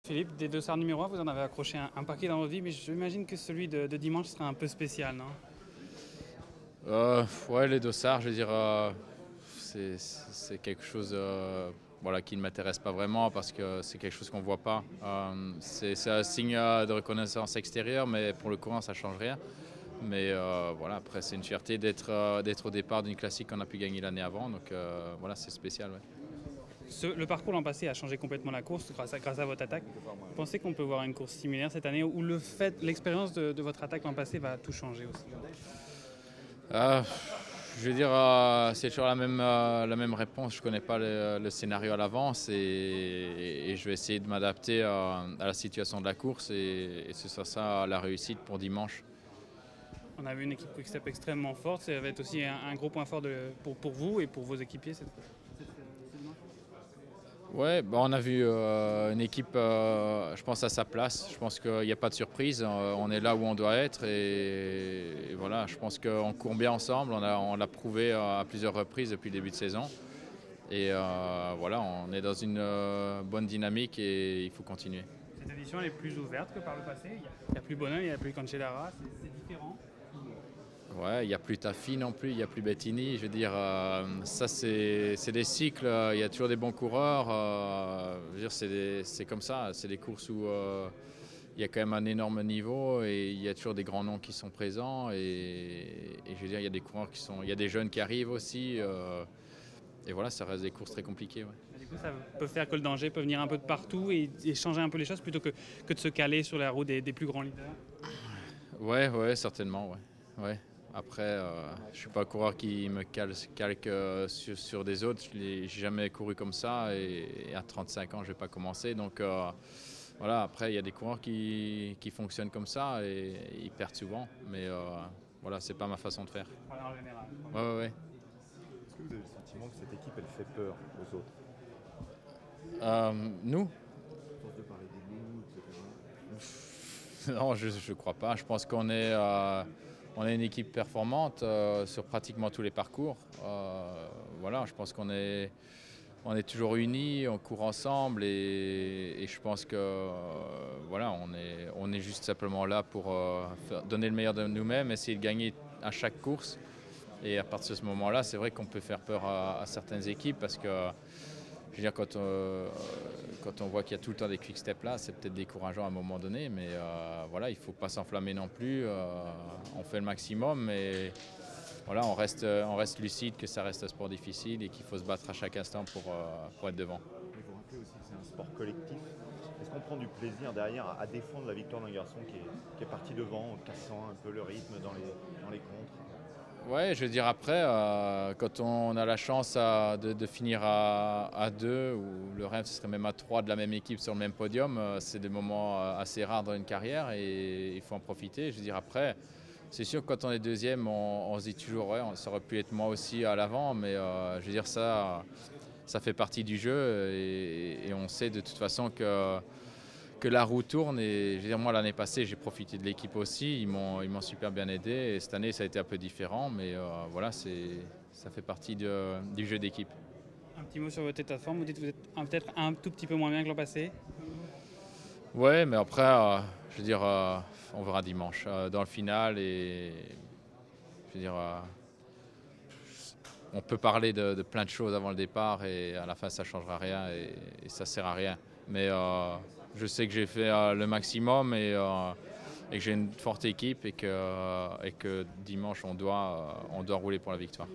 Philippe, des dossards numéro 1, vous en avez accroché un paquet dans votre vie, mais j'imagine que celui de dimanche sera un peu spécial, non? Ouais, les dossards, je veux dire, c'est quelque chose voilà, qui ne m'intéresse pas vraiment parce que c'est quelque chose qu'on ne voit pas. C'est un signe de reconnaissance extérieure, mais pour le courant, ça ne change rien. Mais voilà, après, c'est une fierté d'être au départ d'une classique qu'on a pu gagner l'année avant. Donc voilà, c'est spécial. Ouais. Le parcours l'an passé a changé complètement la course grâce à votre attaque. Vous pensez qu'on peut voir une course similaire cette année où l'expérience de votre attaque l'an passé va tout changer aussi? Euh, je veux dire, c'est toujours la même réponse. Je ne connais pas le scénario à l'avance et je vais essayer de m'adapter à la situation de la course et ce sera ça la réussite pour dimanche. On a vu une équipe Quick-Step extrêmement forte, ça va être aussi un gros point fort pour vous et pour vos équipiers ce dimanche. Ouais, bah on a vu une équipe, je pense, à sa place. Je pense qu'il n'y a pas de surprise. On est là où on doit être et voilà, je pense qu'on court bien ensemble. On l'a prouvé à plusieurs reprises depuis le début de saison. Et voilà, on est dans une bonne dynamique et il faut continuer. Cette édition elle est plus ouverte que par le passé. Il n'y a plus Bonheur, il n'y a plus Cancellara, c'est différent. Ouais, il n'y a plus Tafi non plus, il n'y a plus Bettini. Je veux dire, ça c'est des cycles, il y a toujours des bons coureurs. Je veux dire, c'est comme ça, c'est des courses où il y a quand même un énorme niveau et il y a toujours des grands noms qui sont présents. Et je veux dire, il y a des coureurs il y a des jeunes qui arrivent aussi. Et voilà, ça reste des courses très compliquées. Ouais. Du coup, ça peut faire que le danger peut venir un peu de partout et changer un peu les choses plutôt que de se caler sur la roue des plus grands leaders. Ouais, certainement. Ouais. Ouais. Après, je suis pas un coureur qui me calque sur des autres. Je n'ai jamais couru comme ça et à 35 ans, je vais pas commencer. Donc voilà, après, il y a des coureurs qui fonctionnent comme ça et ils perdent souvent. Mais voilà, c'est pas ma façon de faire. Voilà, en général. Ouais. Est-ce que vous avez le sentiment que cette équipe, elle fait peur aux autres? Nous? À force de parler des loups, etc. Non, je ne crois pas. Je pense on est une équipe performante sur pratiquement tous les parcours. Voilà, je pense on est toujours unis, on court ensemble et je pense que voilà, on est juste simplement là pour donner le meilleur de nous-mêmes, essayer de gagner à chaque course. Et à partir de ce moment-là, c'est vrai qu'on peut faire peur à certaines équipes parce que je veux dire, quand on voit qu'il y a tout le temps des quick-step là, c'est peut-être décourageant à un moment donné, mais voilà, il ne faut pas s'enflammer non plus. On fait le maximum, mais voilà, on reste lucide que ça reste un sport difficile et qu'il faut se battre à chaque instant pour être devant. Mais vous rappelez aussi que c'est un sport collectif. Est-ce qu'on prend du plaisir derrière à défendre la victoire d'un garçon qui est parti devant, en cassant un peu le rythme dans les contres? Ouais, je veux dire après, quand on a la chance de finir à 2 ou le rêve ce serait même à 3 de la même équipe sur le même podium, c'est des moments assez rares dans une carrière et il faut en profiter. Je veux dire après, c'est sûr que quand on est deuxième, on se dit toujours ouais, ça aurait pu être moi aussi à l'avant, mais je veux dire ça fait partie du jeu et on sait de toute façon que la roue tourne et je veux dire, moi l'année passée j'ai profité de l'équipe aussi, ils m'ont super bien aidé et cette année ça a été un peu différent mais voilà ça fait partie du jeu d'équipe. Un petit mot sur votre état de forme, vous dites que vous êtes peut-être un tout petit peu moins bien que l'an passé. Ouais mais après je veux dire on verra dimanche dans le final et je veux dire on peut parler de plein de choses avant le départ et à la fin ça ne changera rien et ça ne sert à rien. Mais je sais que j'ai fait le maximum et que j'ai une forte équipe et que dimanche on doit rouler pour la victoire.